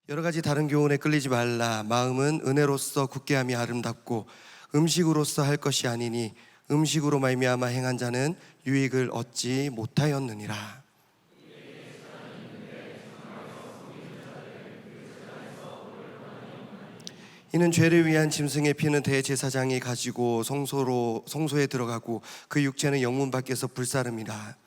여러 가지 다른 교훈에 끌리지 말라. 마음은 은혜로서 굳게 함이 아름답고 음식으로서 할 것이 아니니 음식으로 말미암아 행한 자는 유익을 얻지 못하였느니라. 이는 죄를 위한 짐승의 피는 대제사장이 가지고 성소에 들어가고 그 육체는 영문 밖에서 불사름이라.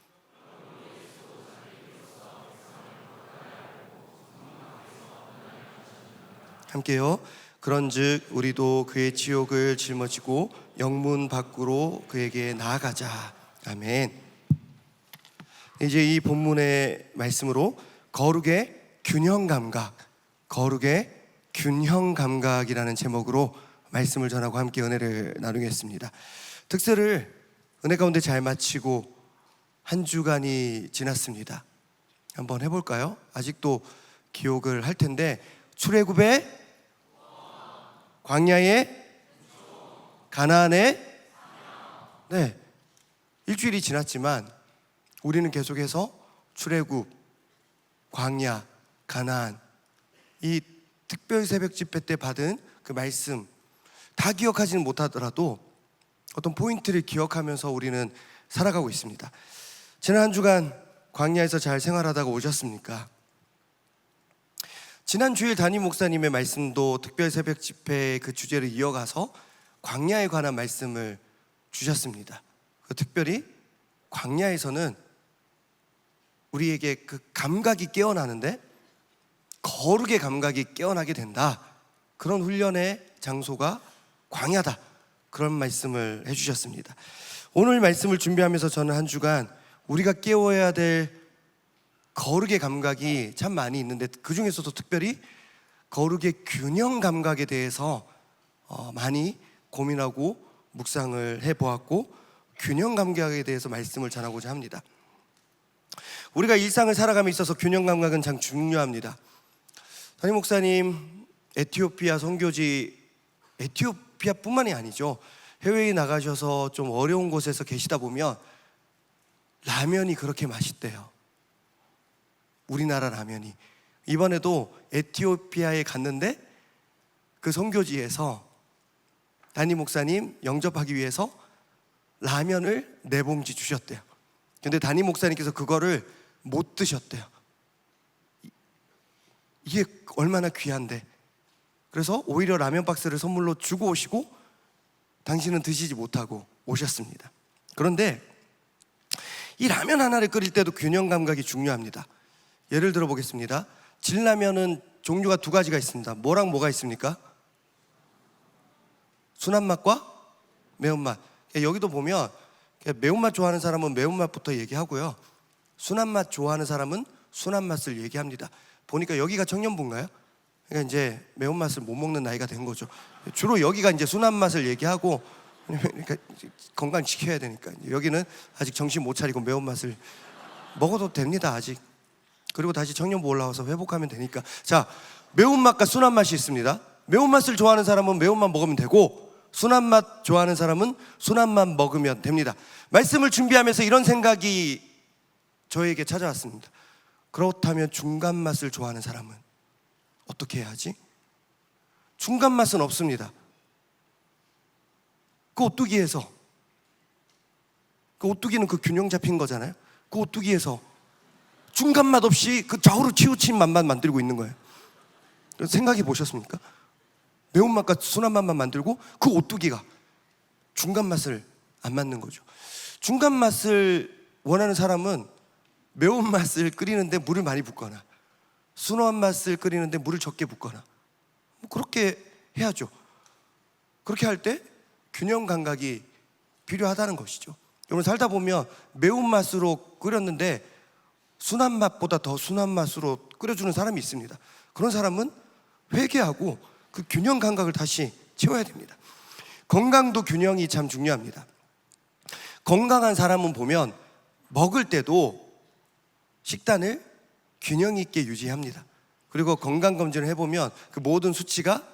함께요. 그런즉 우리도 그의 지옥을 짊어지고 영문 밖으로 그에게 나아가자. 아멘. 이제 이 본문의 말씀으로 거룩의 균형 감각이라는 제목으로 말씀을 전하고 함께 은혜를 나누겠습니다. 특세를 은혜 가운데 잘 마치고 한 주간이 지났습니다. 한번 해볼까요? 아직도 기억을 할 텐데, 출애굽의 광야의 가나안의 일주일이 지났지만 우리는 계속해서 출애굽, 광야, 가나안, 이 특별 새벽 집회 때 받은 그 말씀 다 기억하지는 못하더라도 어떤 포인트를 기억하면서 우리는 살아가고 있습니다. 지난 한 주간 광야에서 잘 생활하다가 오셨습니까? 지난 주일 담임 목사님의 말씀도 특별 새벽 집회의 그 주제를 이어가서 광야에 관한 말씀을 주셨습니다. 특별히 광야에서는 우리에게 그 감각이 깨어나는데 거룩의 감각이 깨어나게 된다. 그런 훈련의 장소가 광야다. 그런 말씀을 해주셨습니다. 오늘 말씀을 준비하면서 저는 한 주간 우리가 깨워야 될 거룩의 감각이 참 많이 있는데 그 중에서도 특별히 거룩의 균형 감각에 대해서 많이 고민하고 묵상을 해보았고, 균형 감각에 대해서 말씀을 전하고자 합니다. 우리가 일상을 살아감에 있어서 균형 감각은 참 중요합니다. 담임 목사님 에티오피아 선교지, 에티오피아뿐만이 아니죠, 해외에 나가셔서 좀 어려운 곳에서 계시다 보면 라면이 그렇게 맛있대요. 우리나라 라면이. 이번에도 에티오피아에 갔는데 그 선교지에서 담임 목사님 영접하기 위해서 라면을 4봉지 주셨대요. 근데 담임 목사님께서 그거를 못 드셨대요. 이게 얼마나 귀한데. 그래서 오히려 라면 박스를 선물로 주고 오시고 당신은 드시지 못하고 오셨습니다. 그런데 이 라면 하나를 끓일 때도 균형 감각이 중요합니다. 예를 들어 보겠습니다. 진라면은 종류가 2가지가 있습니다. 뭐랑 뭐가 있습니까? 순한 맛과 매운맛. 여기도 보면 매운맛 좋아하는 사람은 매운맛부터 얘기하고요, 순한 맛 좋아하는 사람은 순한 맛을 얘기합니다. 보니까 여기가 청년부인가요? 그러니까 이제 매운맛을 못 먹는 나이가 된 거죠. 주로 여기가 이제 순한 맛을 얘기하고, 그러니까 건강 지켜야 되니까. 여기는 아직 정신 못 차리고 매운맛을 먹어도 됩니다, 아직. 그리고 다시 청년부 올라와서 회복하면 되니까. 자, 매운맛과 순한 맛이 있습니다. 매운맛을 좋아하는 사람은 매운맛 먹으면 되고, 순한 맛 좋아하는 사람은 순한 맛 먹으면 됩니다. 말씀을 준비하면서 이런 생각이 저에게 찾아왔습니다. 그렇다면 중간 맛을 좋아하는 사람은 어떻게 해야 하지? 중간 맛은 없습니다. 그 오뚜기에서, 그 오뚜기는 그 균형 잡힌 거잖아요. 그 오뚜기에서 중간 맛 없이 그 좌우로 치우친 맛만 만들고 있는 거예요. 생각해 보셨습니까? 매운맛과 순한 맛만 만들고 그 오뚜기가 중간 맛을 안 맞는 거죠. 중간 맛을 원하는 사람은 매운맛을 끓이는데 물을 많이 붓거나 순한 맛을 끓이는데 물을 적게 붓거나 그렇게 해야죠. 그렇게 할 때 균형 감각이 필요하다는 것이죠. 여러분, 살다 보면 매운맛으로 끓였는데 순한 맛보다 더 순한 맛으로 끓여주는 사람이 있습니다. 그런 사람은 회개하고 그 균형 감각을 다시 채워야 됩니다. 건강도 균형이 참 중요합니다. 건강한 사람은 보면 먹을 때도 식단을 균형 있게 유지합니다. 그리고 건강검진을 해보면 그 모든 수치가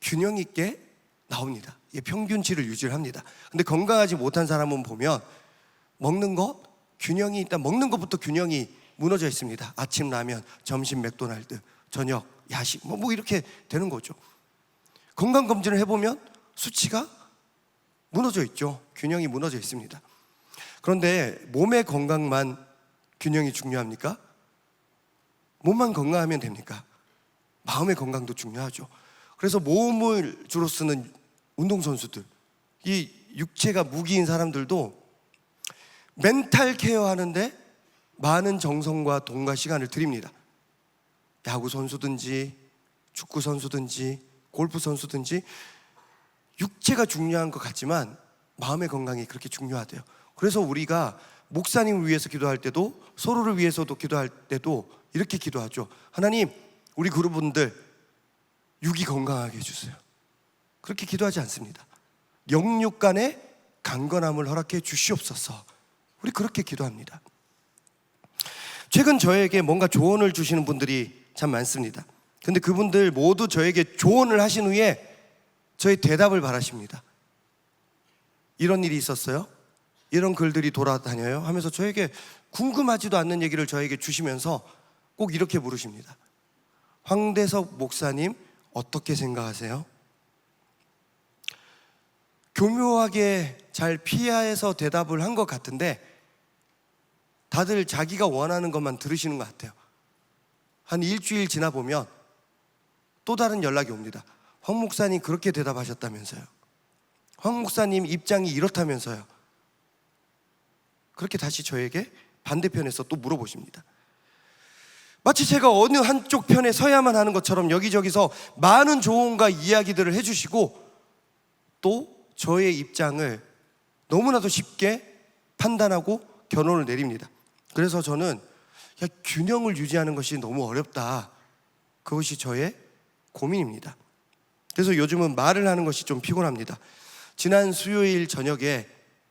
균형 있게 나옵니다. 이게 평균치를 유지를 합니다. 근데 건강하지 못한 사람은 보면 먹는 것 균형이, 일단 먹는 것부터 균형이 무너져 있습니다. 아침 라면, 점심 맥도날드, 저녁, 야식 뭐 이렇게 되는 거죠. 건강검진을 해보면 수치가 무너져 있죠. 균형이 무너져 있습니다. 그런데 몸의 건강만 균형이 중요합니까? 몸만 건강하면 됩니까? 마음의 건강도 중요하죠. 그래서 몸을 주로 쓰는 운동선수들, 이 육체가 무기인 사람들도 멘탈 케어 하는데 많은 정성과 돈과 시간을 들입니다. 야구 선수든지 축구 선수든지 골프 선수든지 육체가 중요한 것 같지만 마음의 건강이 그렇게 중요하대요. 그래서 우리가 목사님을 위해서 기도할 때도, 서로를 위해서도 기도할 때도 이렇게 기도하죠. 하나님, 우리 그룹분들 육이 건강하게 해주세요. 그렇게 기도하지 않습니다. 영육 간의 강건함을 허락해 주시옵소서. 우리 그렇게 기도합니다. 최근 저에게 뭔가 조언을 주시는 분들이 참 많습니다. 근데 그분들 모두 저에게 조언을 하신 후에 저의 대답을 바라십니다. 이런 일이 있었어요? 이런 글들이 돌아다녀요? 하면서 저에게 궁금하지도 않는 얘기를 저에게 주시면서 꼭 이렇게 물으십니다. 황대석 목사님 어떻게 생각하세요? 교묘하게 잘 피해서 대답을 한 것 같은데 다들 자기가 원하는 것만 들으시는 것 같아요. 한 일주일 지나 보면 또 다른 연락이 옵니다. 황 목사님 그렇게 대답하셨다면서요. 황 목사님 입장이 이렇다면서요. 그렇게 다시 저에게 반대편에서 또 물어보십니다. 마치 제가 어느 한쪽 편에 서야만 하는 것처럼 여기저기서 많은 조언과 이야기들을 해주시고 또 저의 입장을 너무나도 쉽게 판단하고 결론을 내립니다. 그래서 저는 균형을 유지하는 것이 너무 어렵다. 그것이 저의 고민입니다. 그래서 요즘은 말을 하는 것이 좀 피곤합니다. 지난 수요일 저녁에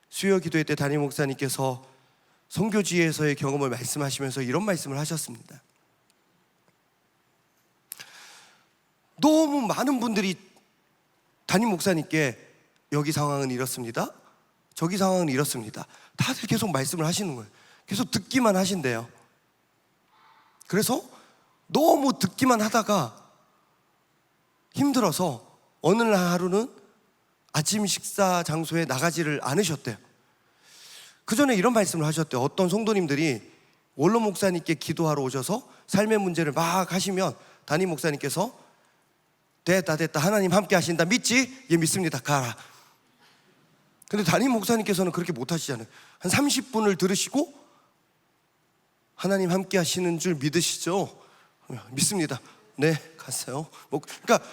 수요 기도회 때 담임 목사님께서 선교지에서의 경험을 말씀하시면서 이런 말씀을 하셨습니다. 너무 많은 분들이 담임 목사님께 여기 상황은 이렇습니다, 저기 상황은 이렇습니다, 다들 계속 말씀을 하시는 거예요. 계속 듣기만 하신대요. 그래서 너무 듣기만 하다가 힘들어서 어느 날 하루는 아침 식사 장소에 나가지를 않으셨대요. 그 전에 이런 말씀을 하셨대요. 어떤 성도님들이 원로 목사님께 기도하러 오셔서 삶의 문제를 막 하시면 담임 목사님께서 됐다 하나님 함께 하신다, 믿지? 예, 믿습니다, 가라. 근데 담임 목사님께서는 그렇게 못 하시잖아요. 한 30분을 들으시고 하나님 함께 하시는 줄 믿으시죠? 믿습니다. 네, 갔어요. 그러니까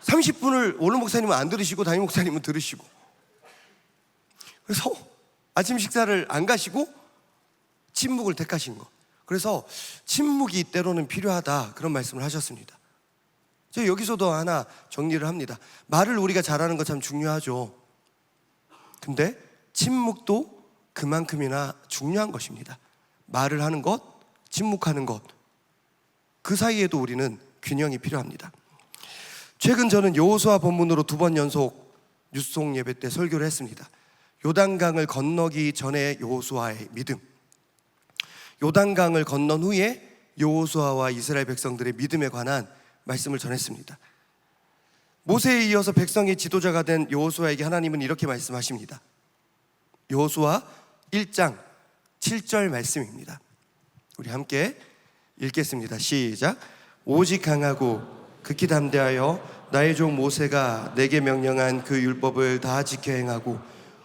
30분을 원로 목사님은 안 들으시고 담임 목사님은 들으시고, 그래서 아침 식사를 안 가시고 침묵을 택하신 거. 그래서 침묵이 때로는 필요하다, 그런 말씀을 하셨습니다. 제가 여기서도 하나 정리를 합니다. 말을 우리가 잘하는 거 참 중요하죠. 근데 침묵도 그만큼이나 중요한 것입니다. 말을 하는 것, 침묵하는 것, 그 사이에도 우리는 균형이 필요합니다. 최근 저는 여호수아 본문으로 2번 연속 뉴송 예배 때 설교를 했습니다. 요단강을 건너기 전에 여호수아의 믿음, 요단강을 건넌 후에 여호수아와 이스라엘 백성들의 믿음에 관한 말씀을 전했습니다. 모세에 이어서 백성의 지도자가 된 여호수아에게 하나님은 이렇게 말씀하십니다. 여호수아 1장 7절 말씀입니다. 우리 함께 읽겠습니다. 시작. 오직 강하고 극히 담대하여 나의 종 모세가 내게 명령한 그 율법을 다 지켜 행하고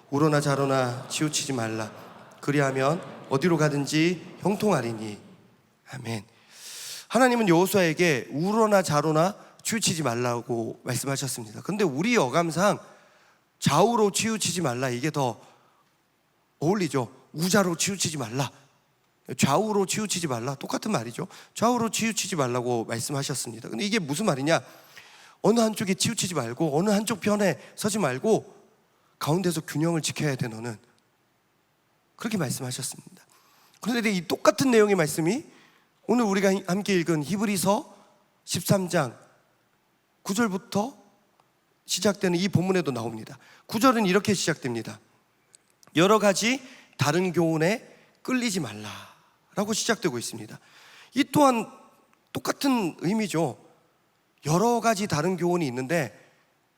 우로나 자로나 치우치지 말라. 그리하면 어디로 가든지 형통하리니. 아멘. 하나님은 여호수아에게 우로나 자로나 치우치지 말라고 말씀하셨습니다. 근데 우리 어감상 좌우로 치우치지 말라, 이게 더 어울리죠. 우자로 치우치지 말라, 좌우로 치우치지 말라, 똑같은 말이죠. 좌우로 치우치지 말라고 말씀하셨습니다. 근데 이게 무슨 말이냐? 어느 한쪽에 치우치지 말고 어느 한쪽 편에 서지 말고 가운데서 균형을 지켜야 돼 너는, 그렇게 말씀하셨습니다. 그런데 이 똑같은 내용의 말씀이 오늘 우리가 함께 읽은 히브리서 13장 9절부터 시작되는 이 본문에도 나옵니다. 9절은 이렇게 시작됩니다. 여러 가지 다른 교훈에 끌리지 말라라고 시작되고 있습니다. 이 또한 똑같은 의미죠. 여러 가지 다른 교훈이 있는데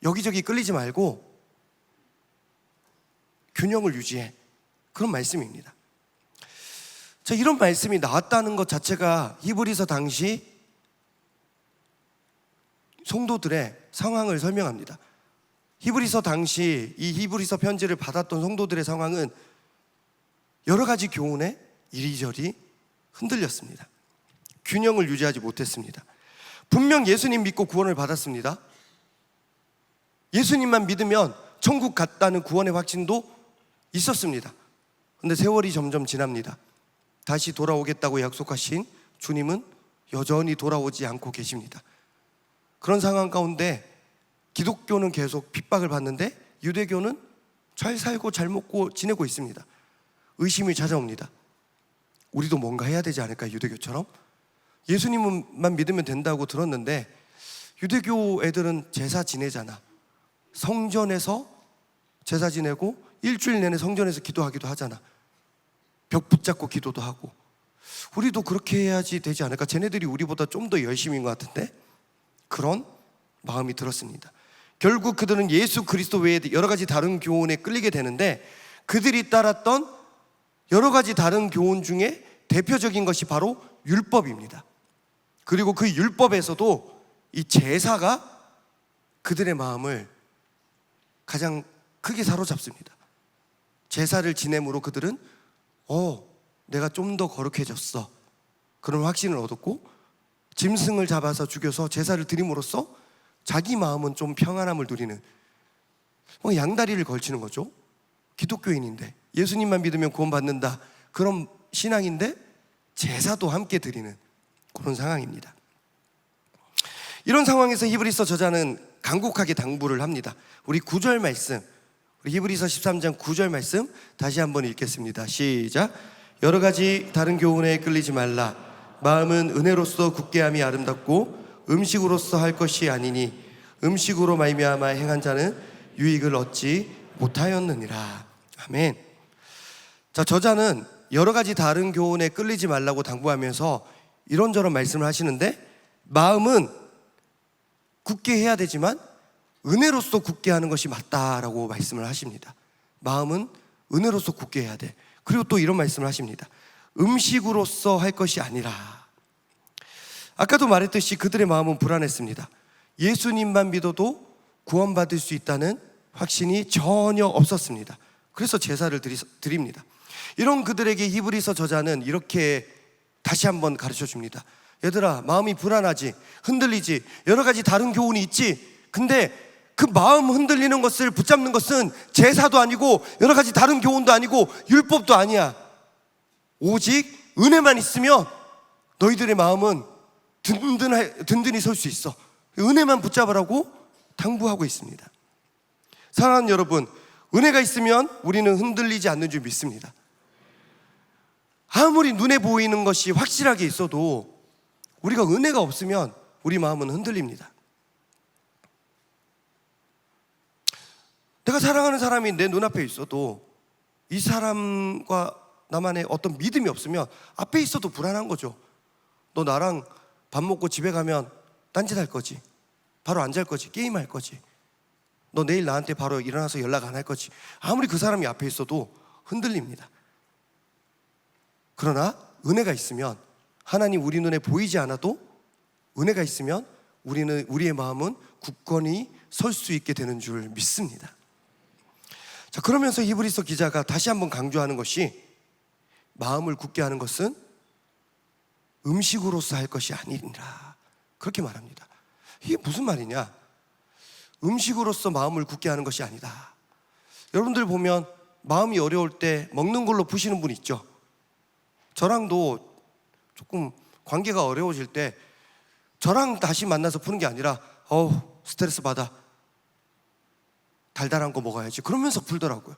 여기저기 끌리지 말고 균형을 유지해. 그런 말씀입니다. 자, 이런 말씀이 나왔다는 것 자체가 히브리서 당시 성도들의 상황을 설명합니다. 히브리서 당시 이 히브리서 편지를 받았던 성도들의 상황은 여러 가지 교훈에 이리저리 흔들렸습니다. 균형을 유지하지 못했습니다. 분명 예수님 믿고 구원을 받았습니다. 예수님만 믿으면 천국 갔다는 구원의 확신도 있었습니다. 그런데 세월이 점점 지납니다. 다시 돌아오겠다고 약속하신 주님은 여전히 돌아오지 않고 계십니다. 그런 상황 가운데 기독교는 계속 핍박을 받는데 유대교는 잘 살고 잘 먹고 지내고 있습니다. 의심이 찾아옵니다. 우리도 뭔가 해야 되지 않을까, 유대교처럼? 예수님만 믿으면 된다고 들었는데 유대교 애들은 제사 지내잖아. 성전에서 제사 지내고 일주일 내내 성전에서 기도하기도 하잖아. 벽 붙잡고 기도도 하고. 우리도 그렇게 해야지 되지 않을까? 쟤네들이 우리보다 좀 더 열심인 것 같은데? 그런 마음이 들었습니다. 결국 그들은 예수 그리스도 외에 여러 가지 다른 교훈에 끌리게 되는데 그들이 따랐던 여러 가지 다른 교훈 중에 대표적인 것이 바로 율법입니다. 그리고 그 율법에서도 이 제사가 그들의 마음을 가장 크게 사로잡습니다. 제사를 지냄으로 그들은 내가 좀 더 거룩해졌어, 그런 확신을 얻었고, 짐승을 잡아서 죽여서 제사를 드림으로써 자기 마음은 좀 평안함을 누리는, 양다리를 걸치는 거죠. 기독교인인데 예수님만 믿으면 구원받는다, 그런 신앙인데 제사도 함께 드리는 그런 상황입니다. 이런 상황에서 히브리서 저자는 간곡하게 당부를 합니다. 우리 9절 말씀, 우리 히브리서 13장 9절 말씀 다시 한번 읽겠습니다. 시작. 여러 가지 다른 교훈에 끌리지 말라. 마음은 은혜로서 굳게함이 아름답고 음식으로서 할 것이 아니니 음식으로 말미암아 행한 자는 유익을 얻지 못하였느니라. 아멘. 자, 저자는 여러 가지 다른 교훈에 끌리지 말라고 당부하면서 이런저런 말씀을 하시는데, 마음은 굳게 해야 되지만 은혜로서 굳게 하는 것이 맞다라고 말씀을 하십니다. 마음은 은혜로서 굳게 해야 돼. 그리고 또 이런 말씀을 하십니다. 음식으로서 할 것이 아니라. 아까도 말했듯이 그들의 마음은 불안했습니다. 예수님만 믿어도 구원받을 수 있다는 확신이 전혀 없었습니다. 그래서 제사를 드립니다. 이런 그들에게 히브리서 저자는 이렇게 다시 한번 가르쳐 줍니다. 얘들아, 마음이 불안하지, 흔들리지, 여러 가지 다른 교훈이 있지. 근데 그 마음 흔들리는 것을 붙잡는 것은 제사도 아니고 여러 가지 다른 교훈도 아니고 율법도 아니야. 오직 은혜만 있으면 너희들의 마음은 든든히 설 수 있어. 은혜만 붙잡으라고 당부하고 있습니다. 사랑하는 여러분, 은혜가 있으면 우리는 흔들리지 않는 줄 믿습니다. 아무리 눈에 보이는 것이 확실하게 있어도 우리가 은혜가 없으면 우리 마음은 흔들립니다. 내가 사랑하는 사람이 내 눈앞에 있어도 이 사람과 나만의 어떤 믿음이 없으면 앞에 있어도 불안한 거죠. 너 나랑 밥 먹고 집에 가면 딴짓 할 거지, 바로 안 잘 거지, 게임할 거지, 너 내일 나한테 바로 일어나서 연락 안 할 거지. 아무리 그 사람이 앞에 있어도 흔들립니다. 그러나 은혜가 있으면, 하나님 우리 눈에 보이지 않아도 은혜가 있으면 우리의 마음은 굳건히 설 수 있게 되는 줄 믿습니다. 자, 그러면서 히브리서 기자가 다시 한번 강조하는 것이, 마음을 굳게 하는 것은 음식으로서 할 것이 아니라, 그렇게 말합니다. 이게 무슨 말이냐? 음식으로서 마음을 굳게 하는 것이 아니다. 여러분들 보면 마음이 어려울 때 먹는 걸로 푸시는 분 있죠. 저랑도 조금 관계가 어려워질 때 저랑 다시 만나서 푸는 게 아니라 스트레스 받아, 달달한 거 먹어야지, 그러면서 풀더라고요.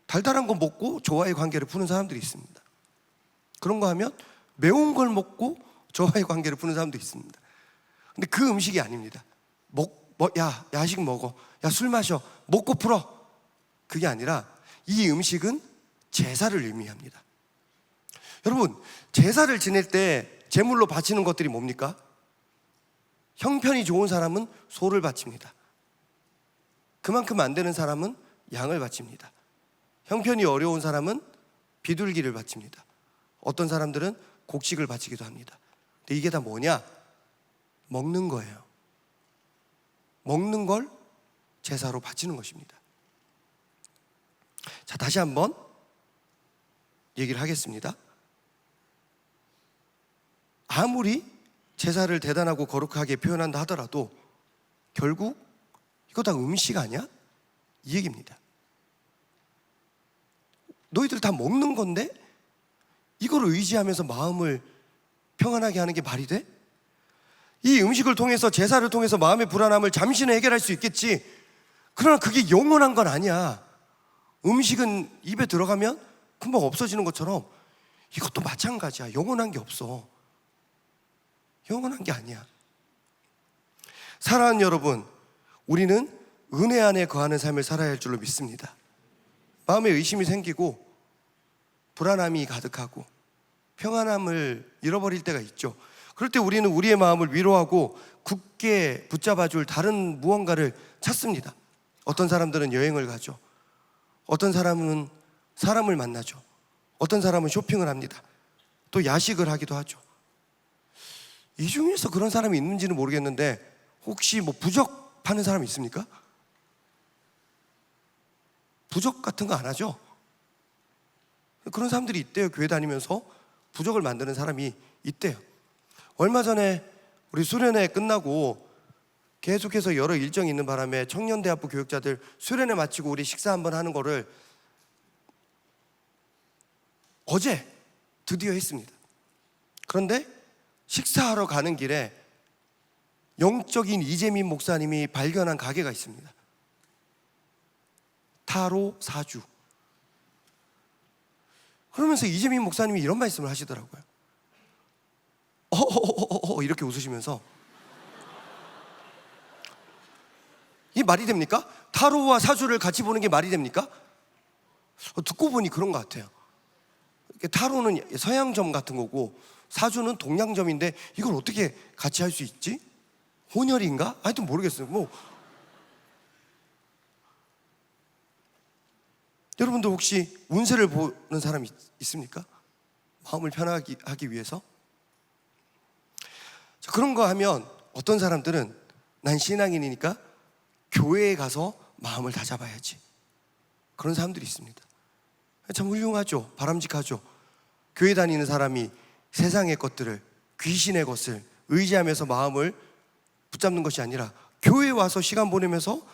달달한 거 먹고 저와의 관계를 푸는 사람들이 있습니다. 그런 거 하면 매운 걸 먹고 저와의 관계를 푸는 사람도 있습니다. 근데 그 음식이 아닙니다. 야식 먹어, 야 술 마셔, 먹고 풀어, 그게 아니라 이 음식은 제사를 의미합니다. 여러분, 제사를 지낼 때 제물로 바치는 것들이 뭡니까? 형편이 좋은 사람은 소를 바칩니다. 그만큼 안 되는 사람은 양을 바칩니다. 형편이 어려운 사람은 비둘기를 바칩니다. 어떤 사람들은 곡식을 바치기도 합니다. 근데 이게 다 뭐냐? 먹는 거예요. 먹는 걸 제사로 바치는 것입니다. 자, 다시 한번 얘기를 하겠습니다. 아무리 제사를 대단하고 거룩하게 표현한다 하더라도 결국 이거 다 음식 아니야? 이 얘기입니다. 너희들 다 먹는 건데 이걸 의지하면서 마음을 평안하게 하는 게 말이 돼? 이 음식을 통해서, 제사를 통해서 마음의 불안함을 잠시는 해결할 수 있겠지. 그러나 그게 영원한 건 아니야. 음식은 입에 들어가면 금방 없어지는 것처럼 이것도 마찬가지야. 영원한 게 없어. 영원한 게 아니야. 사랑하는 여러분, 우리는 은혜 안에 거하는 삶을 살아야 할 줄로 믿습니다. 마음에 의심이 생기고 불안함이 가득하고 평안함을 잃어버릴 때가 있죠. 그럴 때 우리는 우리의 마음을 위로하고 굳게 붙잡아줄 다른 무언가를 찾습니다. 어떤 사람들은 여행을 가죠. 어떤 사람은 사람을 만나죠. 어떤 사람은 쇼핑을 합니다. 또 야식을 하기도 하죠. 이 중에서 그런 사람이 있는지는 모르겠는데 혹시 뭐 부적 파는 사람이 있습니까? 부적 같은 거 안 하죠? 그런 사람들이 있대요. 교회 다니면서 부적을 만드는 사람이 있대요. 얼마 전에 우리 수련회 끝나고 계속해서 여러 일정이 있는 바람에 청년대학부 교육자들 수련회 마치고 우리 식사 한번 하는 거를 어제 드디어 했습니다. 그런데 식사하러 가는 길에 영적인 이재민 목사님이 발견한 가게가 있습니다. 타로 사주. 그러면서 이재민 목사님이 이런 말씀을 하시더라고요. 이렇게 웃으시면서 이게 말이 됩니까? 타로와 사주를 같이 보는 게 말이 됩니까? 듣고 보니 그런 것 같아요. 타로는 서양점 같은 거고 사주는 동양점인데 이걸 어떻게 같이 할 수 있지? 혼혈인가? 하여튼 모르겠어요. 여러분들 혹시 운세를 보는 사람이 있습니까? 마음을 편하게 하기 위해서? 자, 그런 거 하면 어떤 사람들은 난 신앙인이니까 교회에 가서 마음을 다잡아야지. 그런 사람들이 있습니다. 참 훌륭하죠. 바람직하죠. 교회 다니는 사람이 세상의 것들을, 귀신의 것을 의지하면서 마음을 붙잡는 것이 아니라 교회에 와서 시간 보내면서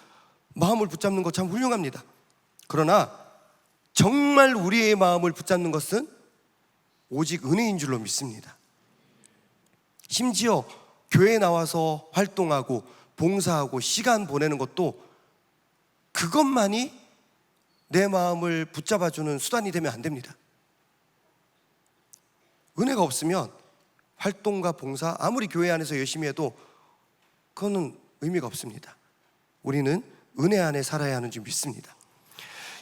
마음을 붙잡는 것 참 훌륭합니다. 그러나 정말 우리의 마음을 붙잡는 것은 오직 은혜인 줄로 믿습니다. 심지어 교회에 나와서 활동하고 봉사하고 시간 보내는 것도 그것만이 내 마음을 붙잡아주는 수단이 되면 안 됩니다. 은혜가 없으면 활동과 봉사, 아무리 교회 안에서 열심히 해도 그거는 의미가 없습니다. 우리는 은혜 안에 살아야 하는 줄 믿습니다.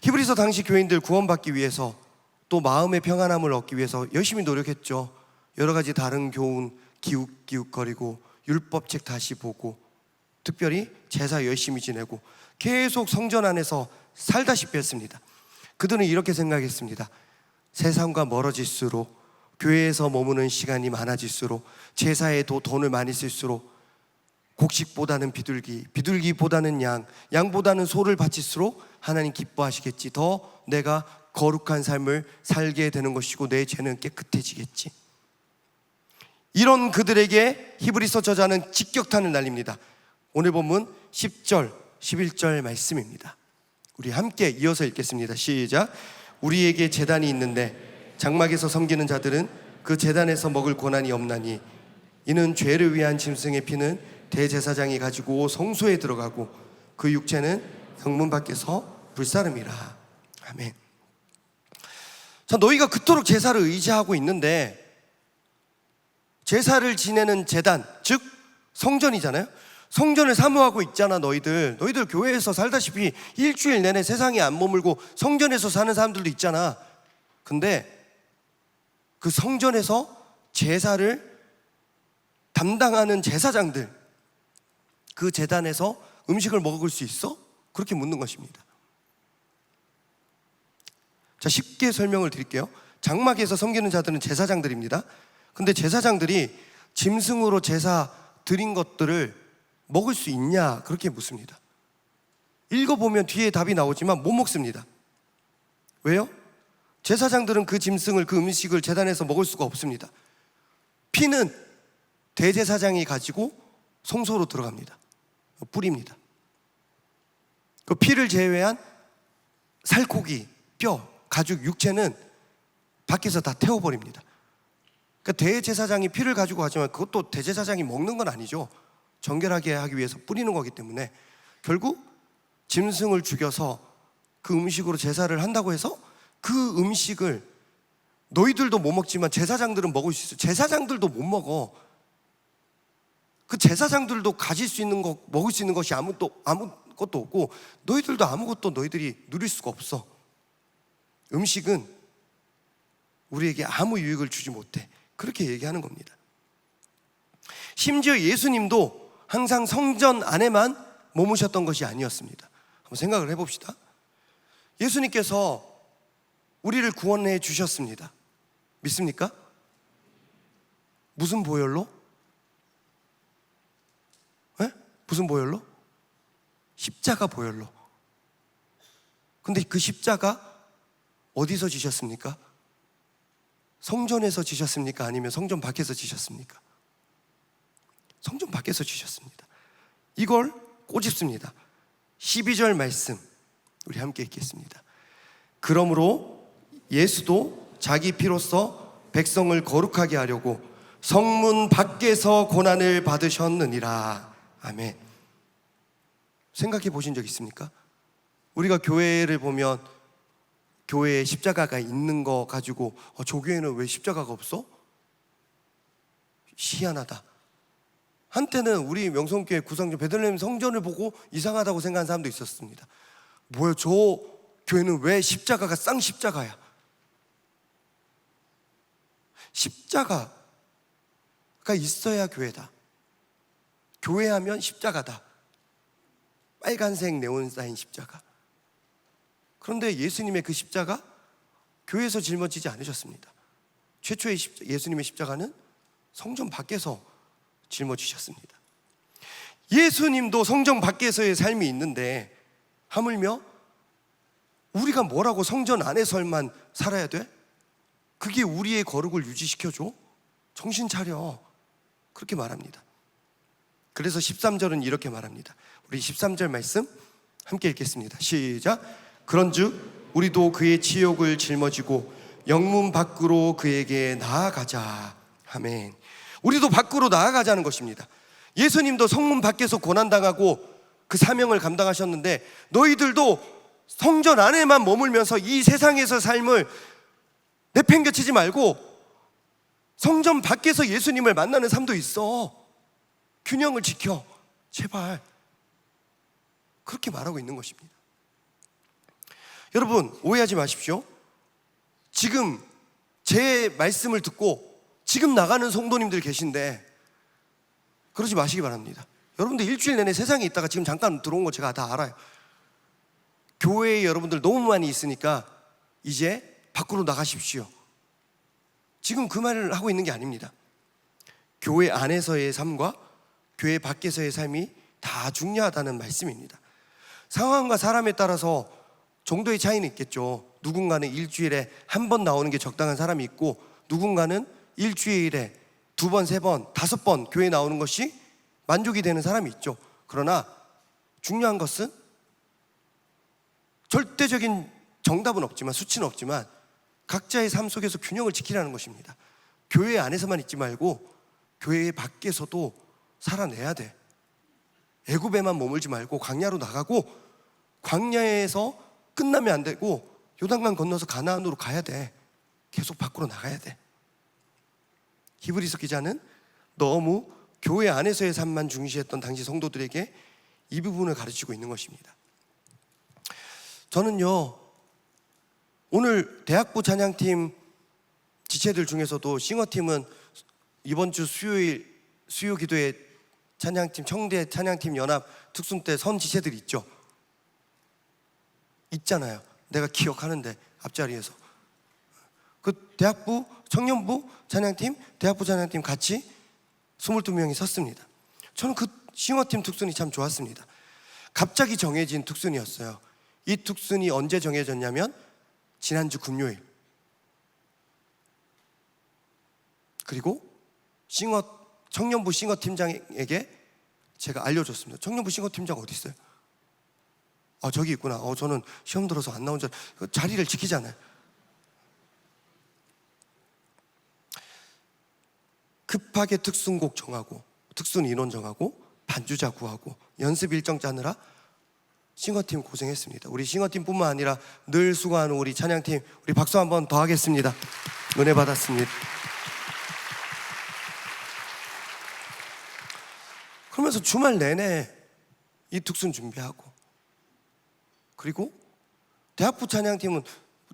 히브리서 당시 교인들 구원받기 위해서 또 마음의 평안함을 얻기 위해서 열심히 노력했죠. 여러 가지 다른 교훈 기웃기웃거리고 율법책 다시 보고 특별히 제사 열심히 지내고 계속 성전 안에서 살다시피 했습니다. 그들은 이렇게 생각했습니다. 세상과 멀어질수록 교회에서 머무는 시간이 많아질수록 제사에 돈을 많이 쓸수록 곡식보다는 비둘기, 비둘기보다는 양, 양보다는 소를 바칠수록 하나님 기뻐하시겠지. 더 내가 거룩한 삶을 살게 되는 것이고 내 죄는 깨끗해지겠지. 이런 그들에게 히브리서 저자는 직격탄을 날립니다. 오늘 본문 10절, 11절 말씀입니다. 우리 함께 이어서 읽겠습니다. 시작. 우리에게 제단이 있는데 장막에서 섬기는 자들은 그 제단에서 먹을 권한이 없나니 이는 죄를 위한 짐승의 피는 대제사장이 가지고 성소에 들어가고 그 육체는 영문 밖에서 불사름이라. 아멘. 자, 너희가 그토록 제사를 의지하고 있는데 제사를 지내는 제단, 즉 성전이잖아요. 성전을 사모하고 있잖아. 너희들 교회에서 살다시피 일주일 내내 세상에 안 머물고 성전에서 사는 사람들도 있잖아. 근데 그 성전에서 제사를 담당하는 제사장들, 그 제단에서 음식을 먹을 수 있어? 그렇게 묻는 것입니다. 자, 쉽게 설명을 드릴게요. 장막에서 섬기는 자들은 제사장들입니다. 근데 제사장들이 짐승으로 제사 드린 것들을 먹을 수 있냐? 그렇게 묻습니다. 읽어보면 뒤에 답이 나오지만 못 먹습니다. 왜요? 제사장들은 그 짐승을, 그 음식을 제단에서 먹을 수가 없습니다. 피는 대제사장이 가지고 성소로 들어갑니다. 뿌립니다. 그 피를 제외한 살코기, 뼈, 가죽, 육체는 밖에서 다 태워버립니다. 그러니까 대제사장이 피를 가지고 가지만 그것도 대제사장이 먹는 건 아니죠. 정결하게 하기 위해서 뿌리는 거기 때문에 결국 짐승을 죽여서 그 음식으로 제사를 한다고 해서 그 음식을 너희들도 못 먹지만 제사장들은 먹을 수 있어요. 제사장들도 못 먹어. 그 제사장들도 가질 수 있는 거, 먹을 수 있는 것이 아무것도 없고 너희들도 아무것도 너희들이 누릴 수가 없어. 음식은 우리에게 아무 유익을 주지 못해. 그렇게 얘기하는 겁니다. 심지어 예수님도 항상 성전 안에만 머무셨던 것이 아니었습니다. 한번 생각을 해봅시다. 예수님께서 우리를 구원해 주셨습니다. 믿습니까? 무슨 보혈로? 네? 무슨 보혈로? 십자가 보혈로. 근데 그 십자가 어디서 지셨습니까? 성전에서 지셨습니까? 아니면 성전 밖에서 지셨습니까? 성전 밖에서 지셨습니다. 이걸 꼬집습니다. 12절 말씀 우리 함께 읽겠습니다. 그러므로 예수도 자기 피로써 백성을 거룩하게 하려고 성문 밖에서 고난을 받으셨느니라. 아멘. 생각해 보신 적 있습니까? 우리가 교회를 보면 교회에 십자가가 있는 거 가지고 조교회는 왜 십자가가 없어? 희한하다. 한때는 우리 명성교회 구성전 베들레헴 성전을 보고 이상하다고 생각하는 사람도 있었습니다. 뭐야, 저 교회는 왜 십자가가 쌍십자가야? 십자가가 있어야 교회다. 교회하면 십자가다. 빨간색 네온 사인 십자가. 그런데 예수님의 그 십자가 교회에서 짊어지지 않으셨습니다. 최초의 예수님의 십자가는 성전 밖에서 짊어지셨습니다. 예수님도 성전 밖에서의 삶이 있는데 하물며 우리가 뭐라고 성전 안에서만 살아야 돼? 그게 우리의 거룩을 유지시켜줘? 정신 차려. 그렇게 말합니다. 그래서 13절은 이렇게 말합니다. 우리 13절 말씀 함께 읽겠습니다. 시작. 그런즉 우리도 그의 치욕을 짊어지고 영문 밖으로 그에게 나아가자. 아멘. 우리도 밖으로 나아가자는 것입니다. 예수님도 성문 밖에서 고난당하고 그 사명을 감당하셨는데 너희들도 성전 안에만 머물면서 이 세상에서 삶을 내팽개치지 말고 성전 밖에서 예수님을 만나는 삶도 있어. 균형을 지켜. 제발. 그렇게 말하고 있는 것입니다. 여러분, 오해하지 마십시오. 지금 제 말씀을 듣고 지금 나가는 성도님들 계신데 그러지 마시기 바랍니다. 여러분들 일주일 내내 세상에 있다가 지금 잠깐 들어온 거 제가 다 알아요. 교회에 여러분들 너무 많이 있으니까 이제 밖으로 나가십시오. 지금 그 말을 하고 있는 게 아닙니다. 교회 안에서의 삶과 교회 밖에서의 삶이 다 중요하다는 말씀입니다. 상황과 사람에 따라서 정도의 차이는 있겠죠. 누군가는 일주일에 한 번 나오는 게 적당한 사람이 있고 누군가는 일주일에 2번, 3번, 5번 교회 나오는 것이 만족이 되는 사람이 있죠. 그러나 중요한 것은 절대적인 정답은 없지만 수치는 없지만 각자의 삶 속에서 균형을 지키라는 것입니다. 교회 안에서만 있지 말고 교회 밖에서도 살아내야 돼. 애굽에만 머물지 말고 광야로 나가고 광야에서 끝나면 안 되고 요단강 건너서 가나안으로 가야 돼. 계속 밖으로 나가야 돼. 히브리서 기자는 너무 교회 안에서의 삶만 중시했던 당시 성도들에게 이 부분을 가르치고 있는 것입니다. 저는요, 오늘 대학부 찬양팀 지체들 중에서도 싱어팀은 이번 주 수요일 수요 기도회 찬양팀, 청대 찬양팀 연합 특순 때 선 지체들 있죠? 있잖아요. 내가 기억하는데 앞자리에서 그 대학부, 청년부 찬양팀, 대학부 찬양팀 같이 22명이 섰습니다. 저는 그 싱어팀 특순이 참 좋았습니다. 갑자기 정해진 특순이었어요. 이 특순이 언제 정해졌냐면 지난주 금요일. 그리고 청년부 싱어팀장에게 제가 알려줬습니다. 청년부 싱어팀장 어디 있어요? 저기 있구나. 저는 시험 들어서 안 나온 줄 자리를 지키잖아요. 급하게 특순곡 정하고 특순 인원 정하고 반주자 구하고 연습 일정 짜느라 싱어팀 고생했습니다. 우리 싱어팀뿐만 아니라 늘 수고하는 우리 찬양팀, 우리 박수 한번 더 하겠습니다. 은혜 받았습니다. 그러면서 주말 내내 이 특순 준비하고, 그리고 대학부 찬양팀은,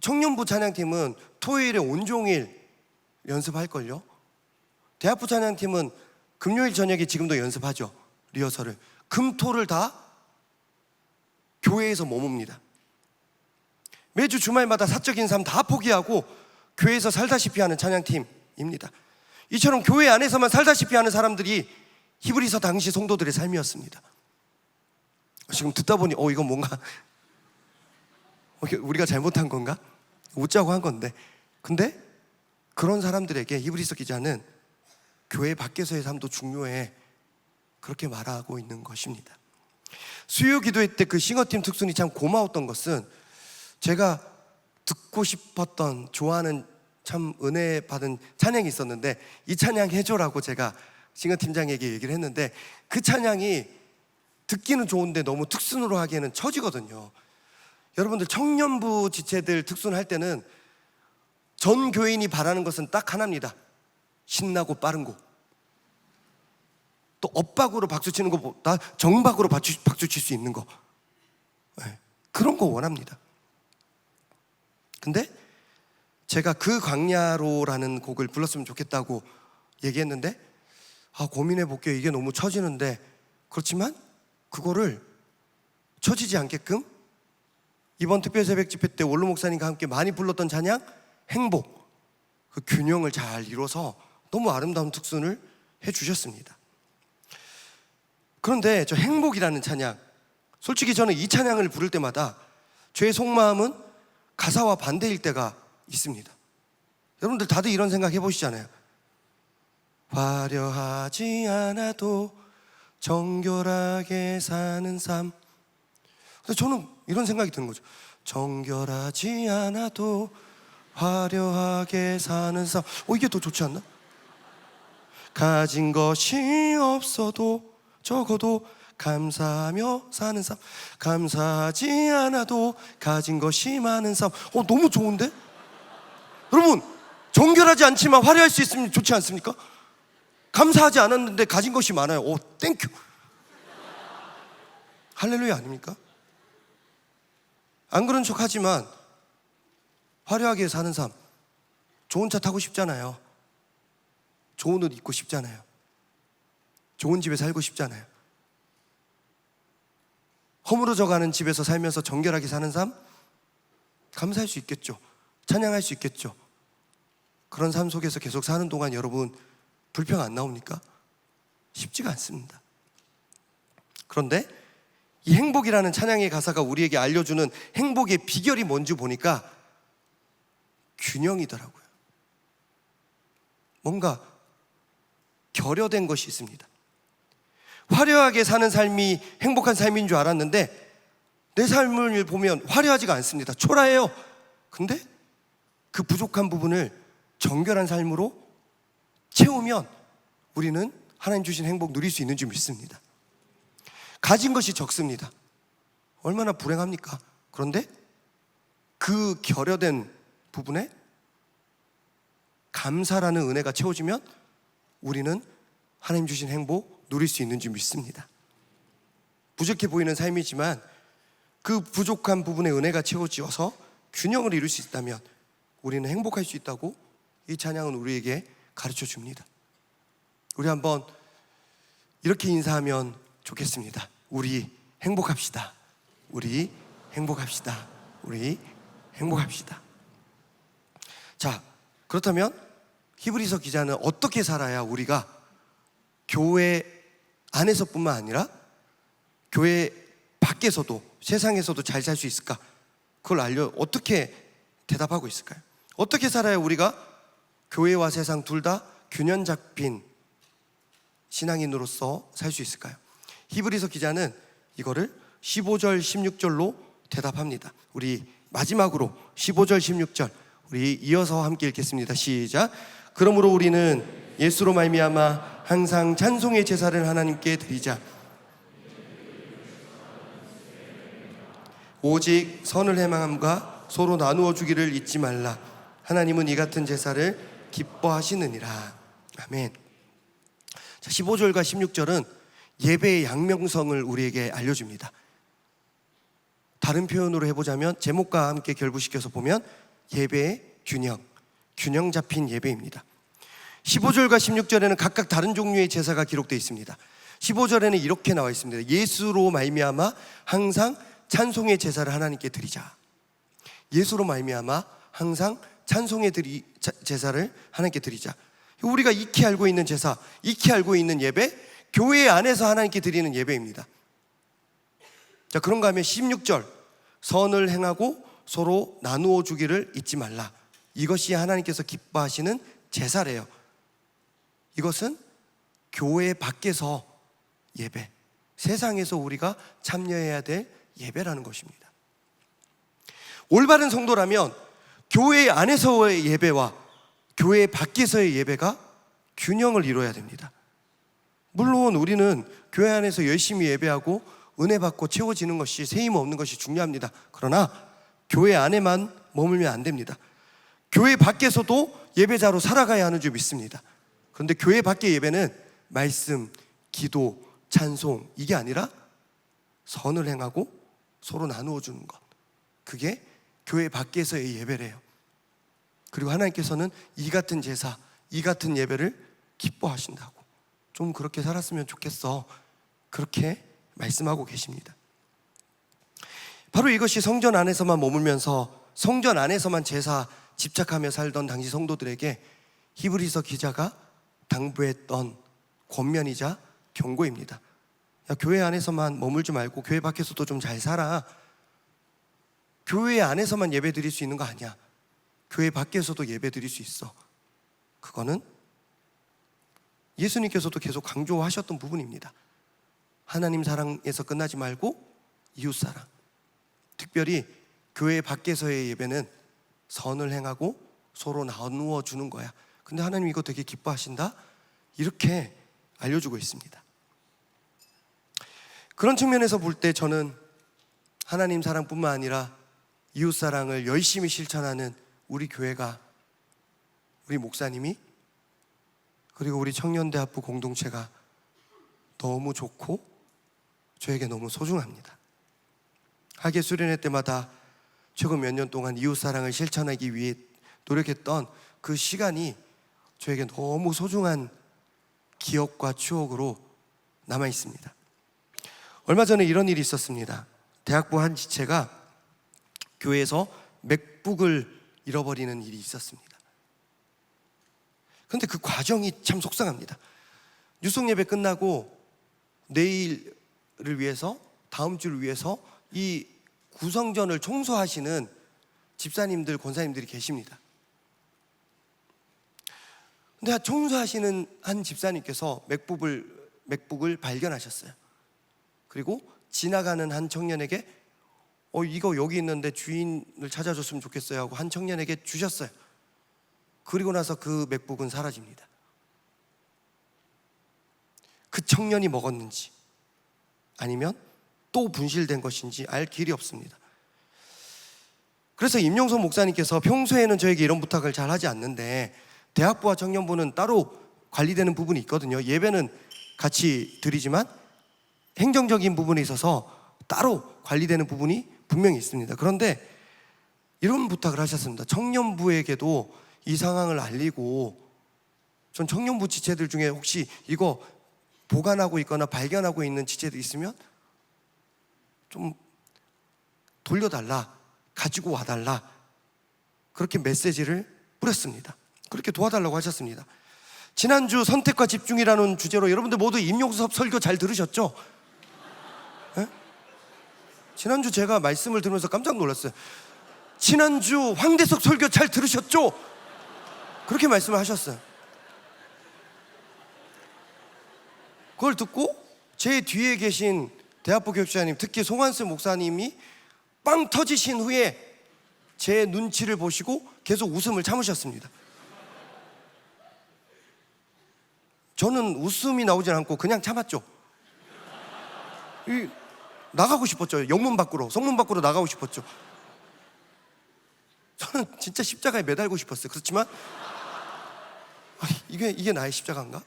청년부 찬양팀은 토요일에 온종일 연습할걸요. 대학부 찬양팀은 금요일 저녁에 지금도 연습하죠. 리허설을. 금토를 다 교회에서 머뭅니다. 매주 주말마다 사적인 삶 다 포기하고 교회에서 살다시피 하는 찬양팀입니다. 이처럼 교회 안에서만 살다시피 하는 사람들이 히브리서 당시 성도들의 삶이었습니다. 지금 듣다 보니 이건 뭔가 우리가 잘못한 건가? 웃자고 한 건데, 근데 그런 사람들에게 히브리서 기자는 교회 밖에서의 삶도 중요해, 그렇게 말하고 있는 것입니다. 수요 기도회 때 그 싱어팀 특순이 참 고마웠던 것은, 제가 듣고 싶었던, 좋아하는, 참 은혜 받은 찬양이 있었는데 이 찬양 해줘라고 제가 싱어팀장에게 얘기를 했는데, 그 찬양이 듣기는 좋은데 너무 특순으로 하기에는 처지거든요. 여러분들 청년부 지체들 특순할 때는 전 교인이 바라는 것은 딱 하나입니다. 신나고 빠른 곡. 또 엇박으로 박수 치는 것보다 정박으로 박수 칠 수 있는 거, 그런 거 원합니다. 근데 제가 그 광야로라는 곡을 불렀으면 좋겠다고 얘기했는데, 고민해 볼게요. 이게 너무 처지는데. 그렇지만 그거를 처지지 않게끔 이번 특별 새벽 집회 때 원로 목사님과 함께 많이 불렀던 찬양 행복, 그 균형을 잘 이뤄서 너무 아름다운 특순을 해주셨습니다. 그런데 저 행복이라는 찬양, 솔직히 저는 이 찬양을 부를 때마다 제 속마음은 가사와 반대일 때가 있습니다. 여러분들 다들 이런 생각 해보시잖아요. 화려하지 않아도 정결하게 사는 삶. 근데 저는 이런 생각이 드는 거죠. 정결하지 않아도 화려하게 사는 삶. 이게 더 좋지 않나? 가진 것이 없어도 적어도 감사하며 사는 삶. 감사하지 않아도 가진 것이 많은 삶. 너무 좋은데? 여러분, 정결하지 않지만 화려할 수 있으면 좋지 않습니까? 감사하지 않았는데 가진 것이 많아요. 땡큐. 할렐루야 아닙니까? 안 그런 척 하지만 화려하게 사는 삶, 좋은 차 타고 싶잖아요. 좋은 옷 입고 싶잖아요. 좋은 집에 살고 싶잖아요. 허물어져가는 집에서 살면서 정결하게 사는 삶, 감사할 수 있겠죠. 찬양할 수 있겠죠. 그런 삶 속에서 계속 사는 동안 여러분 불평 안 나옵니까? 쉽지가 않습니다. 그런데 이 행복이라는 찬양의 가사가 우리에게 알려주는 행복의 비결이 뭔지 보니까 균형이더라고요. 뭔가 결여된 것이 있습니다. 화려하게 사는 삶이 행복한 삶인 줄 알았는데 내 삶을 보면 화려하지가 않습니다. 초라해요. 근데 그 부족한 부분을 정결한 삶으로 채우면 우리는 하나님 주신 행복 누릴 수 있는 줄 믿습니다. 가진 것이 적습니다. 얼마나 불행합니까? 그런데 그 결여된 부분에 감사라는 은혜가 채워지면 우리는 하나님 주신 행복 누릴 수 있는 줄 믿습니다. 부족해 보이는 삶이지만 그 부족한 부분에 은혜가 채워지어서 균형을 이룰 수 있다면 우리는 행복할 수 있다고 이 찬양은 우리에게 가르쳐 줍니다. 우리 한번 이렇게 인사하면 좋겠습니다. 우리 행복합시다. 우리 행복합시다. 우리 행복합시다. 자, 그렇다면 히브리서 기자는 어떻게 살아야 우리가 교회 안에서뿐만 아니라 교회 밖에서도, 세상에서도 잘 살 수 있을까? 그걸 어떻게 대답하고 있을까요? 어떻게 살아야 우리가 교회와 세상 둘 다 균형 잡힌 신앙인으로서 살 수 있을까요? 히브리서 기자는 이거를 15절 16절로 대답합니다. 우리 마지막으로 15절 16절 우리 이어서 함께 읽겠습니다. 시작. 그러므로 우리는 예수로 말미암아 항상 찬송의 제사를 하나님께 드리자. 오직 선을 행함과 서로 나누어 주기를 잊지 말라. 하나님은 이 같은 제사를 기뻐하시느니라. 아멘. 자, 15절과 16절은 예배의 양명성을 우리에게 알려줍니다. 다른 표현으로 해보자면 제목과 함께 결부시켜서 보면 예배의 균형 잡힌 예배입니다. 15절과 16절에는 각각 다른 종류의 제사가 기록되어 있습니다. 15절에는 이렇게 나와 있습니다. 예수로 말미암아 항상 찬송의 제사를 하나님께 드리자. 예수로 말미암아 항상 찬송의 제사를 하나님께 드리자. 우리가 익히 알고 있는 제사, 익히 알고 있는 예배, 교회 안에서 하나님께 드리는 예배입니다. 자, 그런가 하면 16절 선을 행하고 서로 나누어 주기를 잊지 말라. 이것이 하나님께서 기뻐하시는 제사래요. 이것은 교회 밖에서 예배, 세상에서 우리가 참여해야 될 예배라는 것입니다. 올바른 성도라면 교회 안에서의 예배와 교회 밖에서의 예배가 균형을 이루어야 됩니다. 물론 우리는 교회 안에서 열심히 예배하고 은혜 받고 채워지는 것이, 세임 없는 것이 중요합니다. 그러나 교회 안에만 머물면 안 됩니다. 교회 밖에서도 예배자로 살아가야 하는 줄 믿습니다. 그런데 교회 밖의 예배는 말씀, 기도, 찬송, 이게 아니라 선을 행하고 서로 나누어 주는 것, 그게 교회 밖에서의 예배래요. 그리고 하나님께서는 이 같은 제사, 이 같은 예배를 기뻐하신다고. 좀 그렇게 살았으면 좋겠어, 그렇게 말씀하고 계십니다. 바로 이것이 성전 안에서만 머물면서 성전 안에서만 제사 집착하며 살던 당시 성도들에게 히브리서 기자가 당부했던 권면이자 경고입니다. 야, 교회 안에서만 머물지 말고 교회 밖에서도 좀 잘 살아. 교회 안에서만 예배 드릴 수 있는 거 아니야. 교회 밖에서도 예배 드릴 수 있어. 그거는 예수님께서도 계속 강조하셨던 부분입니다. 하나님 사랑에서 끝나지 말고 이웃 사랑. 특별히 교회 밖에서의 예배는 선을 행하고 서로 나누어 주는 거야. 근데 하나님 이거 되게 기뻐하신다? 이렇게 알려주고 있습니다. 그런 측면에서 볼 때 저는 하나님 사랑뿐만 아니라 이웃 사랑을 열심히 실천하는 우리 교회가, 우리 목사님이, 그리고 우리 청년대학부 공동체가 너무 좋고 저에게 너무 소중합니다. 학예 수련회 때마다 최근 몇 년 동안 이웃 사랑을 실천하기 위해 노력했던 그 시간이 저에게 너무 소중한 기억과 추억으로 남아 있습니다. 얼마 전에 이런 일이 있었습니다. 대학부 한 지체가 교회에서 맥북을 잃어버리는 일이 있었습니다. 그런데 그 과정이 참 속상합니다. 뉴송 예배 끝나고 내일을 위해서, 다음 주를 위해서 이 구성전을 청소하시는 집사님들, 권사님들이 계십니다. 근데 청소하시는 한 집사님께서 맥북을 발견하셨어요. 그리고 지나가는 한 청년에게 이거 여기 있는데 주인을 찾아줬으면 좋겠어요 하고 한 청년에게 주셨어요. 그리고 나서 그 맥북은 사라집니다. 그 청년이 먹었는지 아니면 또 분실된 것인지 알 길이 없습니다. 그래서 임용선 목사님께서 평소에는 저에게 이런 부탁을 잘 하지 않는데 대학부와 청년부는 따로 관리되는 부분이 있거든요. 예배는 같이 드리지만 행정적인 부분에 있어서 따로 관리되는 부분이 분명히 있습니다. 그런데 이런 부탁을 하셨습니다. 청년부에게도 이 상황을 알리고, 전 청년부 지체들 중에 혹시 이거 보관하고 있거나 발견하고 있는 지체들이 있으면 좀 돌려달라, 가지고 와달라, 그렇게 메시지를 뿌렸습니다. 그렇게 도와달라고 하셨습니다. 지난주 선택과 집중이라는 주제로 여러분들 모두 임용섭 설교 잘 들으셨죠? 네? 지난주 제가 말씀을 들으면서 깜짝 놀랐어요. 지난주 황대석 설교 잘 들으셨죠? 그렇게 말씀을 하셨어요. 그걸 듣고 제 뒤에 계신 대학부 교육자님, 특히 송한슬 목사님이 빵 터지신 후에 제 눈치를 보시고 계속 웃음을 참으셨습니다. 저는 웃음이 나오진 않고 그냥 참았죠. 나가고 싶었죠. 영문 밖으로, 성문 밖으로 나가고 싶었죠. 저는 진짜 십자가에 매달고 싶었어요. 그렇지만 이게 나의 십자가인가?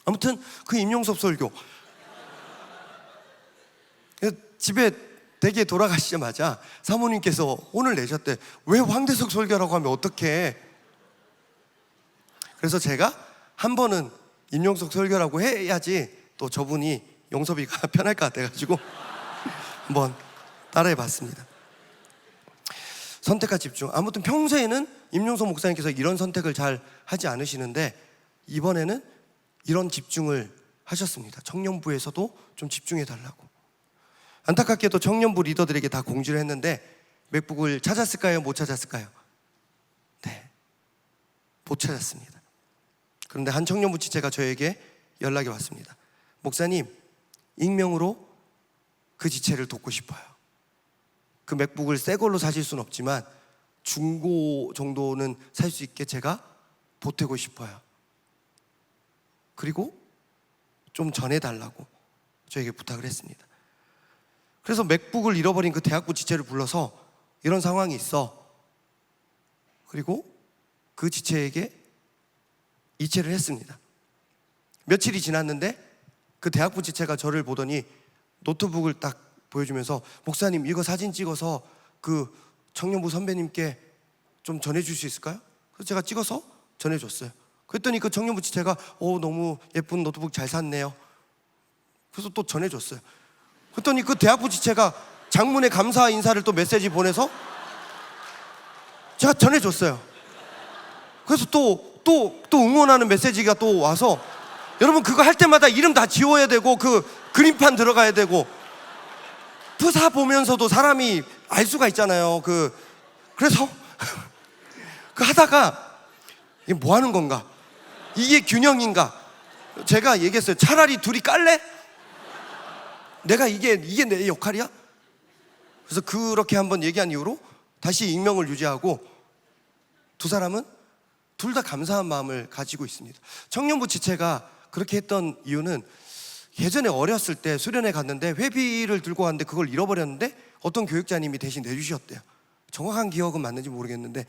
아무튼 그 임용섭 설교, 집에 댁에 돌아가시자마자 사모님께서 오늘 내셨대. 왜 황대석 설교라고 하면 어떡해? 그래서 제가 한 번은 임용석 설교라고 해야지 또 저분이 용섭이가 편할 것 같아가지고 한번 따라해 봤습니다. 선택과 집중. 아무튼 평소에는 임용석 목사님께서 이런 선택을 잘 하지 않으시는데 이번에는 이런 집중을 하셨습니다. 청년부에서도 좀 집중해 달라고. 안타깝게도 청년부 리더들에게 다 공지를 했는데 맥북을 찾았을까요? 못 찾았을까요? 네, 못 찾았습니다. 그런데 한 청년부 지체가 저에게 연락이 왔습니다. 목사님, 익명으로 그 지체를 돕고 싶어요. 그 맥북을 새 걸로 사실 수는 없지만 중고 정도는 살 수 있게 제가 보태고 싶어요. 그리고 좀 전해달라고 저에게 부탁을 했습니다. 그래서 맥북을 잃어버린 그 대학부 지체를 불러서 이런 상황이 있어. 그리고 그 지체에게 이체를 했습니다. 며칠이 지났는데 그 대학부 지체가 저를 보더니 노트북을 딱 보여주면서 목사님, 이거 사진 찍어서 그 청년부 선배님께 좀 전해줄 수 있을까요? 그래서 제가 찍어서 전해줬어요. 그랬더니 그 청년부 지체가 너무 예쁜 노트북 잘 샀네요. 그래서 또 전해줬어요. 그랬더니 그 대학부 지체가 장문의 감사 인사를 또 메시지 보내서 제가 전해줬어요. 그래서 또 응원하는 메시지가 또 와서, 여러분 그거 할 때마다 이름 다 지워야 되고 그 그림판 들어가야 되고 프사 보면서도 사람이 알 수가 있잖아요. 그래서 그 하다가 이게 뭐 하는 건가? 이게 균형인가? 제가 얘기했어요. 차라리 둘이 깔래? 내가 이게 내 역할이야? 그래서 그렇게 한번 얘기한 이후로 다시 익명을 유지하고 두 사람은 둘 다 감사한 마음을 가지고 있습니다. 청년부 지체가 그렇게 했던 이유는 예전에 어렸을 때 수련회 갔는데 회비를 들고 왔는데 그걸 잃어버렸는데 어떤 교육자님이 대신 내주셨대요. 정확한 기억은 맞는지 모르겠는데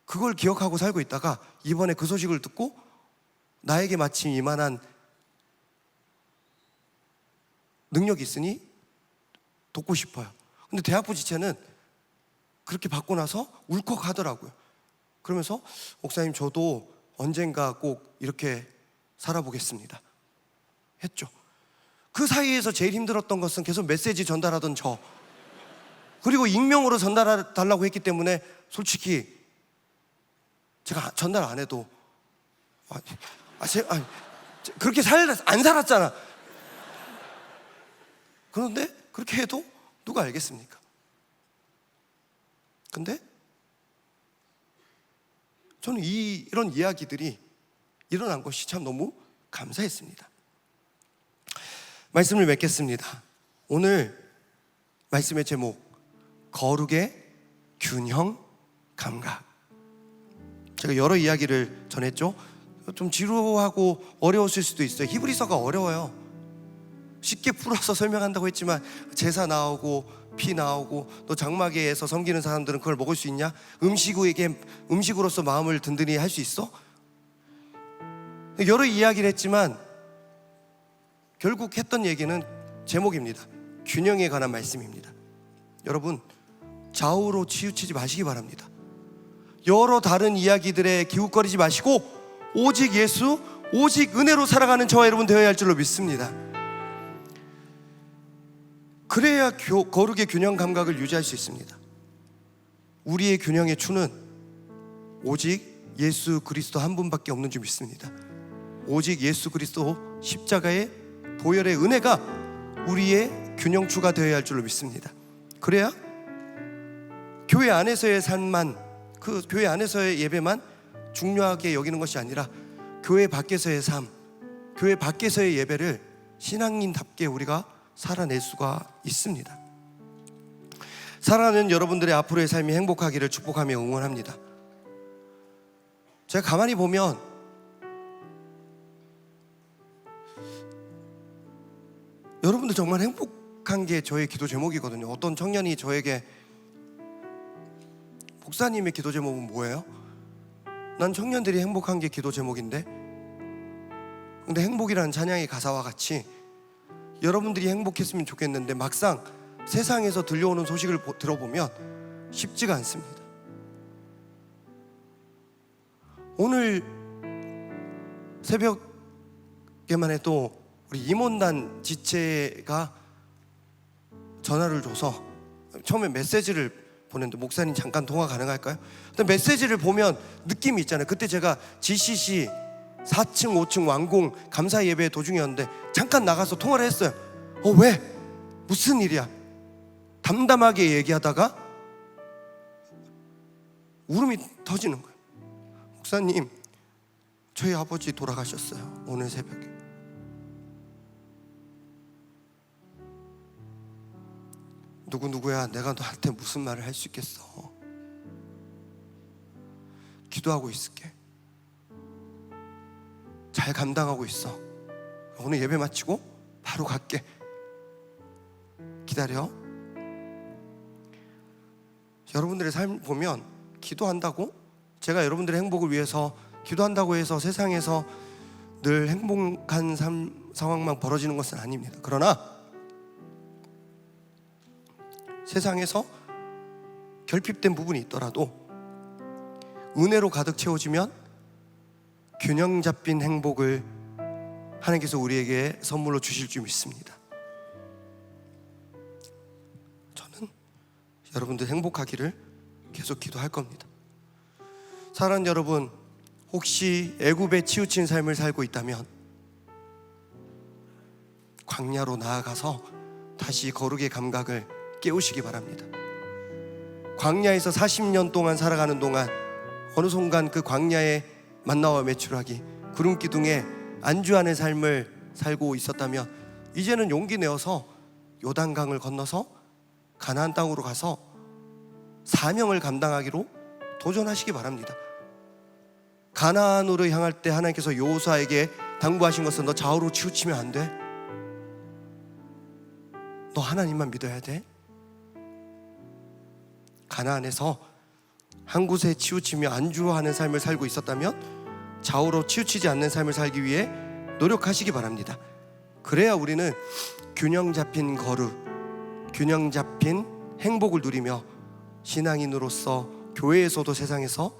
그걸 기억하고 살고 있다가 이번에 그 소식을 듣고 나에게 마침 이만한 능력이 있으니 돕고 싶어요. 근데 대학부 지체는 그렇게 받고 나서 울컥하더라고요. 그러면서 목사님, 저도 언젠가 꼭 이렇게 살아보겠습니다 했죠. 그 사이에서 제일 힘들었던 것은 계속 메시지 전달하던 저, 그리고 익명으로 전달달라고 했기 때문에 솔직히 제가 전달 안 해도 그렇게 안 살았잖아. 그런데 그렇게 해도 누가 알겠습니까? 근데 저는 이런 이야기들이 일어난 것이 참 너무 감사했습니다. 말씀을 맺겠습니다. 오늘 말씀의 제목, 거룩의 균형 감각. 제가 여러 이야기를 전했죠. 좀 지루하고 어려웠을 수도 있어요. 히브리서가 어려워요. 쉽게 풀어서 설명한다고 했지만 제사 나오고 피 나오고 또 장막에서 섬기는 사람들은 그걸 먹을 수 있냐? 음식으로서 마음을 든든히 할 수 있어? 여러 이야기를 했지만 결국 했던 얘기는 제목입니다. 균형에 관한 말씀입니다. 여러분, 좌우로 치우치지 마시기 바랍니다. 여러 다른 이야기들에 기웃거리지 마시고 오직 예수, 오직 은혜로 살아가는 저와 여러분 되어야 할 줄로 믿습니다. 그래야 거룩의 균형 감각을 유지할 수 있습니다. 우리의 균형의 추는 오직 예수 그리스도 한 분밖에 없는 줄 믿습니다. 오직 예수 그리스도 십자가의 보혈의 은혜가 우리의 균형추가 되어야 할 줄로 믿습니다. 그래야 교회 안에서의 삶만, 그 교회 안에서의 예배만 중요하게 여기는 것이 아니라 교회 밖에서의 삶, 교회 밖에서의 예배를 신앙인답게 우리가 살아낼 수가 있습니다. 사랑하는 여러분들의 앞으로의 삶이 행복하기를 축복하며 응원합니다. 제가 가만히 보면 여러분들 정말 행복한 게 저의 기도 제목이거든요. 어떤 청년이 저에게 목사님의 기도 제목은 뭐예요? 난 청년들이 행복한 게 기도 제목인데, 근데 행복이라는 찬양의 가사와 같이 여러분들이 행복했으면 좋겠는데 막상 세상에서 들려오는 소식을 들어보면 쉽지가 않습니다. 오늘 새벽에만 해도 우리 임원단 지체가 전화를 줘서 처음에 메시지를 보냈는데, 목사님 잠깐 통화 가능할까요? 근데 메시지를 보면 느낌이 있잖아요. 그때 제가 GCC 4층 5층 완공 감사 예배 도중이었는데 잠깐 나가서 통화를 했어요. 왜? 무슨 일이야? 담담하게 얘기하다가 울음이 터지는 거예요. 목사님, 저희 아버지 돌아가셨어요. 오늘 새벽에. 누구야? 내가 너한테 무슨 말을 할 수 있겠어. 기도하고 있을게. 잘 감당하고 있어. 오늘 예배 마치고 바로 갈게. 기다려. 여러분들의 삶 보면 기도한다고, 제가 여러분들의 행복을 위해서 기도한다고 해서 세상에서 늘 행복한 상황만 벌어지는 것은 아닙니다. 그러나 세상에서 결핍된 부분이 있더라도 은혜로 가득 채워지면 균형 잡힌 행복을 하나님께서 우리에게 선물로 주실 줄 믿습니다. 저는 여러분들 행복하기를 계속 기도할 겁니다. 사랑하는 여러분, 혹시 애굽에 치우친 삶을 살고 있다면 광야로 나아가서 다시 거룩의 감각을 깨우시기 바랍니다. 광야에서 40년 동안 살아가는 동안 어느 순간 그 광야의 만나와 메추라기, 구름 기둥에 안주하는 삶을 살고 있었다면 이제는 용기 내어서 요단강을 건너서 가나안 땅으로 가서 사명을 감당하기로 도전하시기 바랍니다. 가나안으로 향할 때 하나님께서 여호수아에게 당부하신 것은 너 좌우로 치우치면 안 돼. 너 하나님만 믿어야 돼. 가나안에서 한 곳에 치우치며 안주하는 삶을 살고 있었다면 좌우로 치우치지 않는 삶을 살기 위해 노력하시기 바랍니다. 그래야 우리는 균형 잡힌 거룩, 균형 잡힌 행복을 누리며 신앙인으로서 교회에서도 세상에서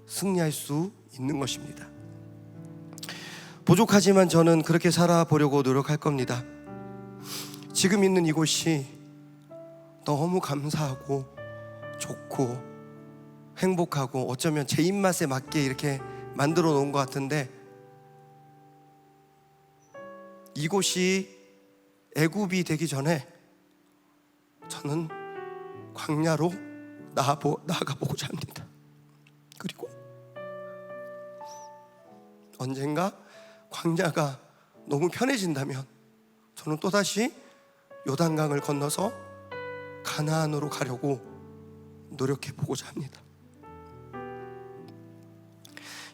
승리할 수 있는 것입니다. 부족하지만 저는 그렇게 살아보려고 노력할 겁니다. 지금 있는 이곳이 너무 감사하고 좋고 행복하고 어쩌면 제 입맛에 맞게 이렇게 만들어 놓은 것 같은데, 이곳이 애굽이 되기 전에 저는 광야로 나아가보고자 합니다. 그리고 언젠가 광야가 너무 편해진다면 저는 또다시 요단강을 건너서 가나안으로 가려고 노력해보고자 합니다.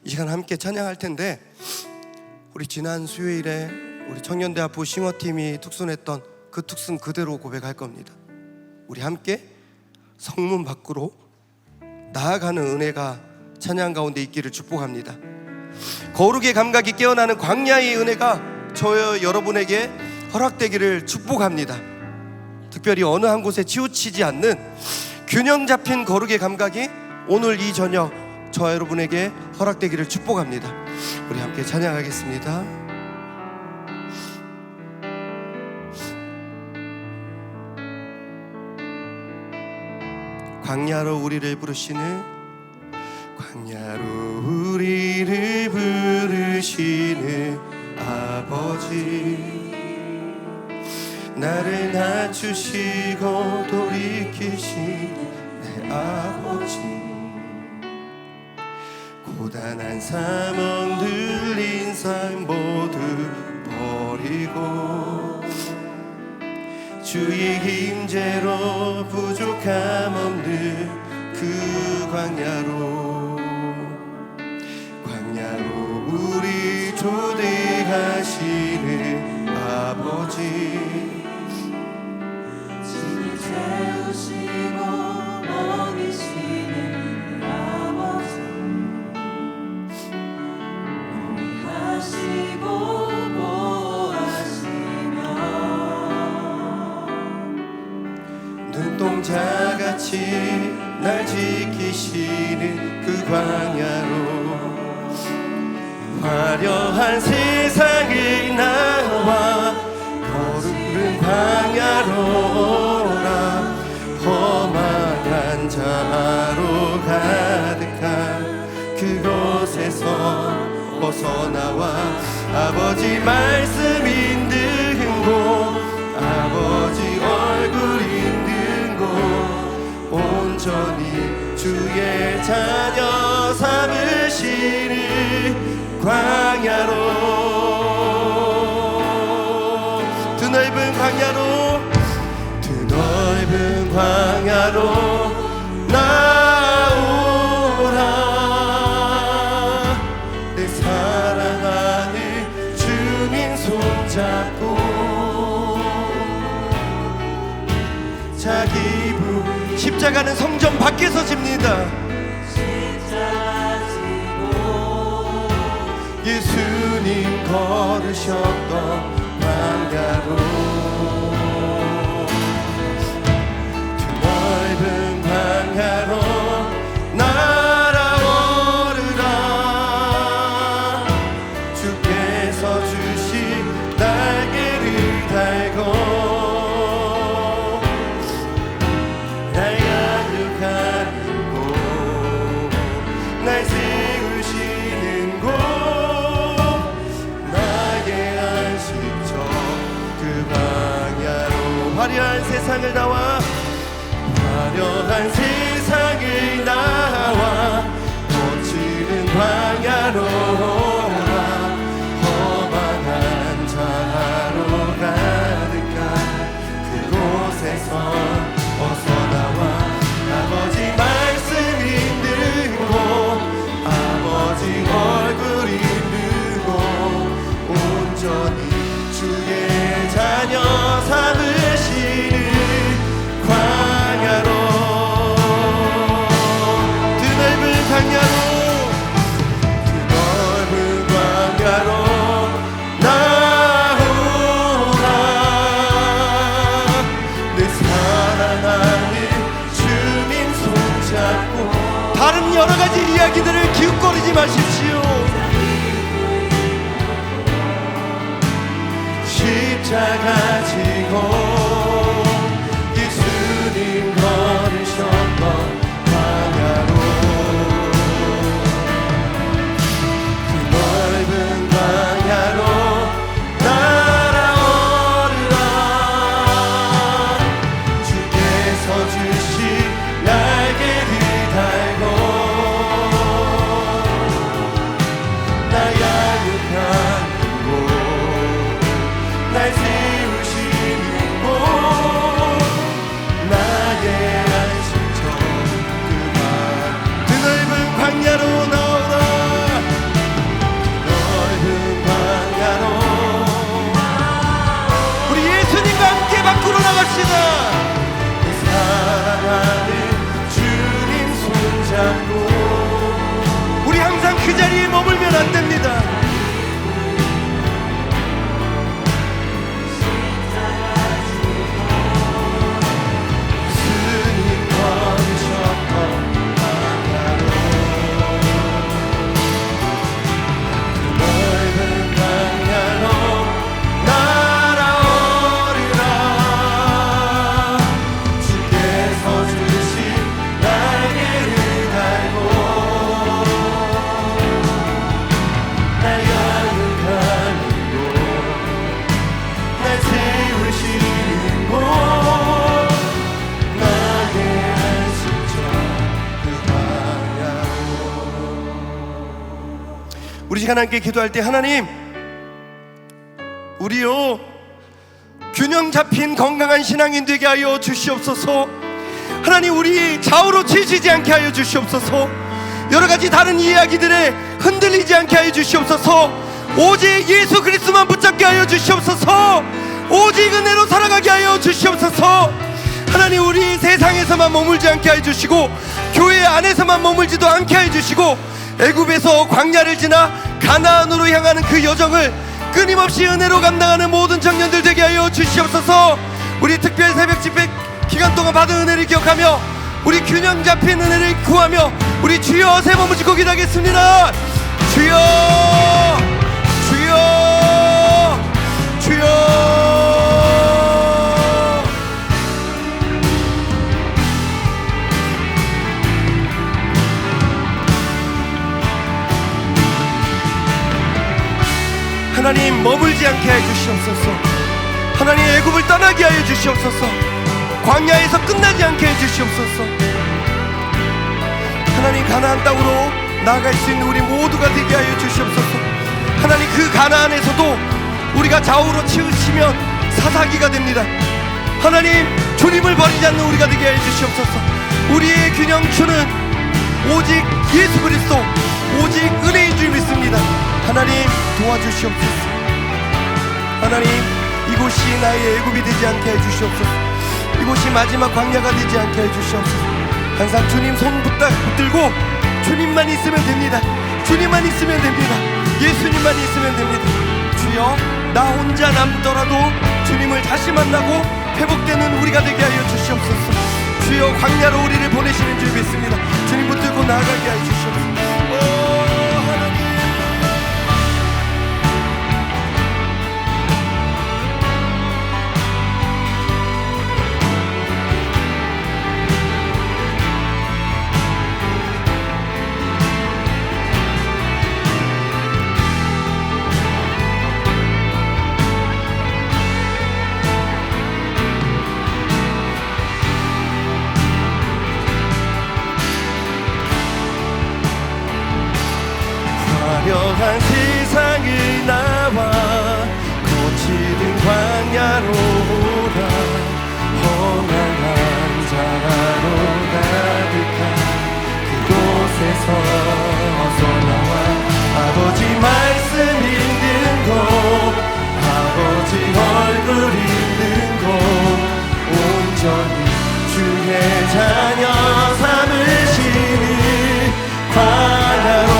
이 시간 함께 찬양할 텐데, 우리 지난 수요일에 우리 청년대학부 싱어팀이 특순했던 그 특순 그대로 고백할 겁니다. 우리 함께 성문 밖으로 나아가는 은혜가 찬양 가운데 있기를 축복합니다. 거룩의 감각이 깨어나는 광야의 은혜가 저 여러분에게 허락되기를 축복합니다. 특별히 어느 한 곳에 치우치지 않는 균형 잡힌 거룩의 감각이 오늘 이 저녁 저 여러분에게 허락되기를 축복합니다. 우리 함께 찬양하겠습니다. 광야로 우리를 부르시는, 광야로 우리를 부르시는 아버지, 나를 낮추시고 돌이키신 내 아버지, 고단한 삶 흔들린 삶 모두 버리고 주의 임재로 부족함 없는 그 광야로 우리 초대하시는 아버지, 짐을 채우시고 먹이시는 아버지, 하시고 보호하시며 눈동자같이 날 지키시는 그 광야로, 화려한 세상에 나와 거룩한 광야로 오라. 험한 자로 가득한 그곳에서 벗어나와 아버지 말씀 있는 곳, 아버지 얼굴 있는 곳, 온전히 주의 자녀 삼으시는 광야로, 드넓은 광야로, 드넓은 광야로 나오라. 내 사랑하는 주님 손잡고 자기 부 십자가는 성전 밖에서 집니다. 예수님 걸으셨던 광야로, 드넓은 광야로 날아오르라. 주께서 주신 날개를 달고 날 양육하는 곳, 날 세우시는 곳, 화려한 세상을 나와, 화려한 세상을 나와 거칠은 광야로 오라. 험한 자로 가득한 그곳에서 벗어나와 아버지 말씀 있는 곳, 아버지 얼굴 있는 곳, 온전히 주의 자녀 삼으시는 광야로, 드넓은 광야로, 드넓은 광야로 나오라. 내 사랑하는 주님 손잡고, 다른 여러 가지 이야기들을 기웃거리지 마십시오. 십자가 지고 예수님 걸으셨던 광야로, 그 넓은 광야로 날아오르라. 주께서 주신 날개를 달고 나 양육한 날 세우시는 곳, 우리 하나님께 기도할 때, 하나님, 우리요 균형 잡힌 건강한 신앙인 되게 하여 주시옵소서. 하나님, 우리 좌우로 치지지 않게 하여 주시옵소서. 여러가지 다른 이야기들에 흔들리지 않게 하여 주시옵소서. 오직 예수 그리스도만 붙잡게 하여 주시옵소서. 오직 은혜로 살아가게 하여 주시옵소서. 하나님, 우리 세상에서만 머물지 않게 하여 주시고 교회 안에서만 머물지도 않게 하여 주시고 애굽에서 광야를 지나 가나안으로 향하는 그 여정을 끊임없이 은혜로 감당하는 모든 청년들 되게 하여 주시옵소서. 우리 특별 새벽 집회 기간 동안 받은 은혜를 기억하며 우리 균형 잡힌 은혜를 구하며 우리 주여 세 몸을 짓고 기도하겠습니다. 주여, 주여, 주여. 하나님, 머물지 않게 하여 주시옵소서. 하나님, 애굽을 떠나게 하여 주시옵소서. 광야에서 끝나지 않게 해 주시옵소서. 하나님, 가나안 땅으로 나아갈 수 있는 우리 모두가 되게 하여 주시옵소서. 하나님, 그 가나안에서도 우리가 좌우로 치우치면 사사기가 됩니다. 하나님, 주님을 버리지 않는 우리가 되게 하여 주시옵소서. 우리의 균형추는 오직 예수 그리스도, 오직 은혜인 줄 믿습니다. 하나님, 도와주시옵소서. 하나님, 이곳이 나의 애굽이 되지 않게 해 주시옵소서. 이곳이 마지막 광야가 되지 않게 해 주시옵소서. 항상 주님 손 붙들고 주님만 있으면 됩니다. 주님만 있으면 됩니다. 예수님만 있으면 됩니다. 주여, 나 혼자 남더라도 주님을 다시 만나고 회복되는 우리가 되게 하여 주시옵소서. 주여, 광야로 우리를 보내시는 줄 믿습니다. 주님 붙들고 나아가게 하여 주시옵소서. 화려한 세상을 나와 거칠은 광야로 오라. 험한 자로 가득한 그곳에서 어서 나와. 아버지 말씀 읽는 곳, 아버지 얼굴 읽는 곳, 온전히 주의 자녀 삼으시는 광야로,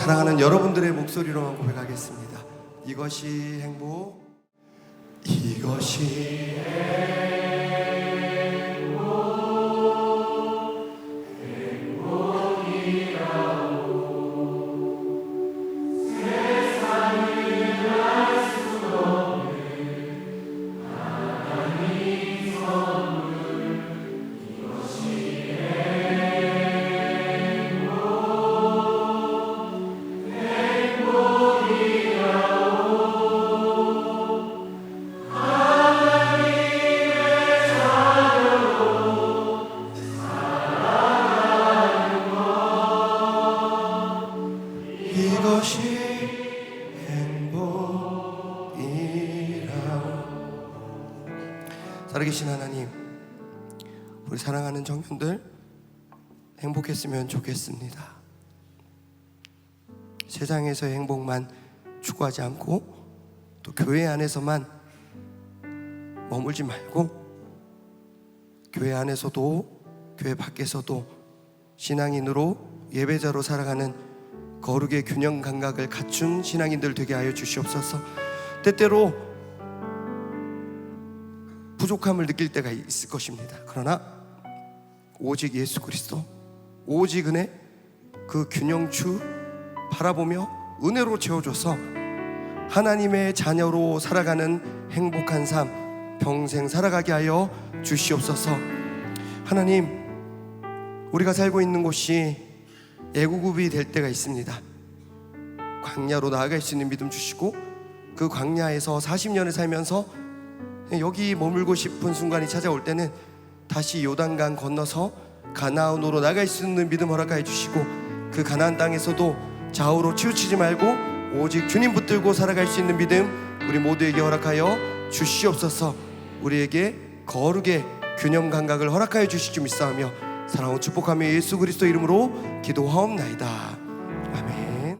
사랑하는 여러분들의 목소리로만 고백하겠습니다. 이것이 행복, 이것이 이것이 행복이라. 살아계신 하나님, 우리 사랑하는 청년들 행복했으면 좋겠습니다. 세상에서의 행복만 추구하지 않고 또 교회 안에서만 머물지 말고 교회 안에서도 교회 밖에서도 신앙인으로 예배자로 살아가는 거룩의 균형 감각을 갖춘 신앙인들 되게 하여 주시옵소서. 때때로 부족함을 느낄 때가 있을 것입니다. 그러나 오직 예수 그리스도, 오직 은혜, 그 균형추 바라보며 은혜로 채워줘서 하나님의 자녀로 살아가는 행복한 삶 평생 살아가게 하여 주시옵소서. 하나님, 우리가 살고 있는 곳이 애구굽이 될 때가 있습니다. 광야로 나아갈 수 있는 믿음 주시고 그 광야에서 40년을 살면서 여기 머물고 싶은 순간이 찾아올 때는 다시 요단강 건너서 가나안으로 나갈 수 있는 믿음 허락하여 주시고 그 가나안 땅에서도 좌우로 치우치지 말고 오직 주님 붙들고 살아갈 수 있는 믿음 우리 모두에게 허락하여 주시옵소서. 우리에게 거룩의 균형 감각을 허락하여 주실 줄 믿사오며 사랑하고 축복하며 예수 그리스도 이름으로 기도하옵나이다.